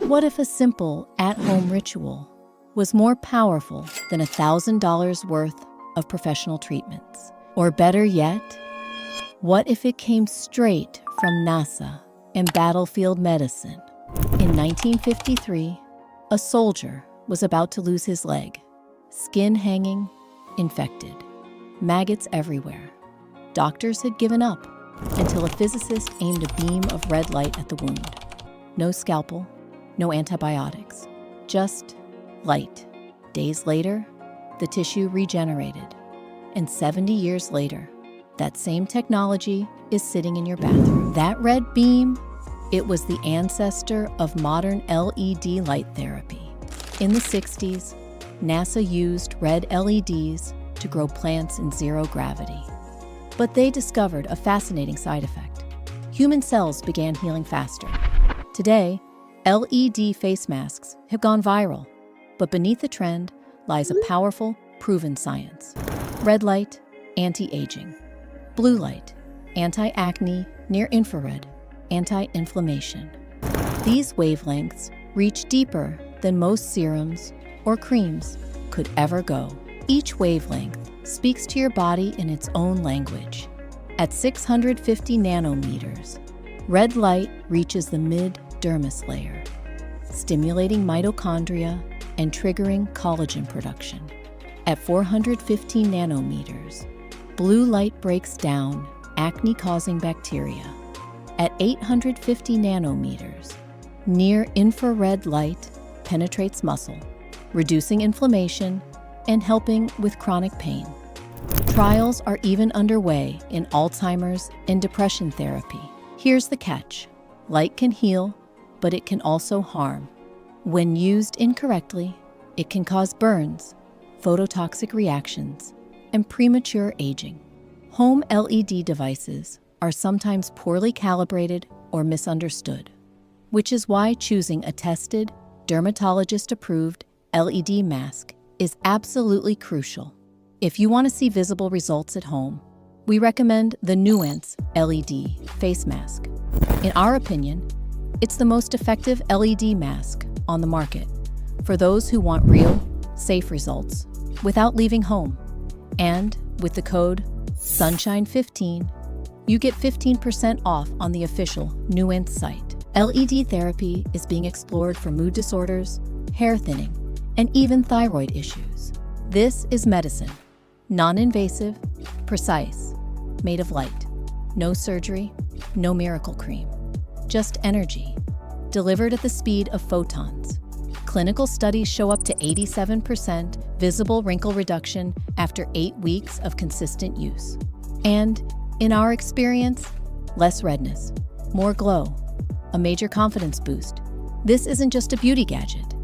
What if a simple, at-home ritual was more powerful than $1,000 worth of professional treatments? Or better yet, what if it came straight from NASA and battlefield medicine? In 1953, a soldier was about to lose his leg. Skin hanging, infected, maggots everywhere. Doctors had given up until a physicist aimed a beam of red light at the wound. No scalpel, no antibiotics, just light. Days later, the tissue regenerated. And 70 years later, that same technology is sitting in your bathroom. That red beam, it was the ancestor of modern LED light therapy. In the 60s, NASA used red LEDs to grow plants in zero gravity. But they discovered a fascinating side effect. Human cells began healing faster. Today, LED face masks have gone viral, but beneath the trend lies a powerful, proven science. Red light, anti-aging. Blue light, anti-acne, near-infrared, anti-inflammation. These wavelengths reach deeper than most serums or creams could ever go. Each wavelength speaks to your body in its own language. At 650 nanometers, red light reaches the mid-dermis layer, stimulating mitochondria and triggering collagen production. At 415 nanometers, blue light breaks down acne-causing bacteria. At 850 nanometers, near-infrared light penetrates muscle, reducing inflammation and helping with chronic pain. Trials are even underway in Alzheimer's and depression therapy. Here's the catch. Light can heal, but it can also harm. When used incorrectly, it can cause burns, phototoxic reactions, and premature aging. Home LED devices are sometimes poorly calibrated or misunderstood, which is why choosing a tested, dermatologist-approved LED mask is absolutely crucial. If you want to see visible results at home, we recommend the Nuance LED face mask. In our opinion, it's the most effective LED mask on the market for those who want real, safe results without leaving home. And with the code SUNSHINE15, you get 15% off on the official Nuance site. LED therapy is being explored for mood disorders, hair thinning, and even thyroid issues. This is medicine. Non-invasive, precise, made of light. No surgery, no miracle cream. Just energy, delivered at the speed of photons. Clinical studies show up to 87% visible wrinkle reduction after 8 weeks of consistent use. And, in our experience, less redness, more glow, a major confidence boost. This isn't just a beauty gadget.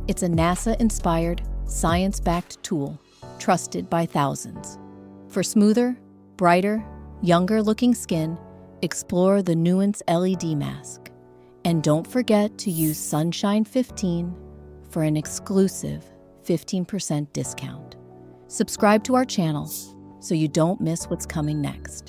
It's a NASA-inspired, science-backed tool trusted by thousands. For smoother, brighter, younger-looking skin, explore the Nuance LED mask. And don't forget to use SUNSHINE15 for an exclusive 15% discount. Subscribe to our channel so you don't miss what's coming next.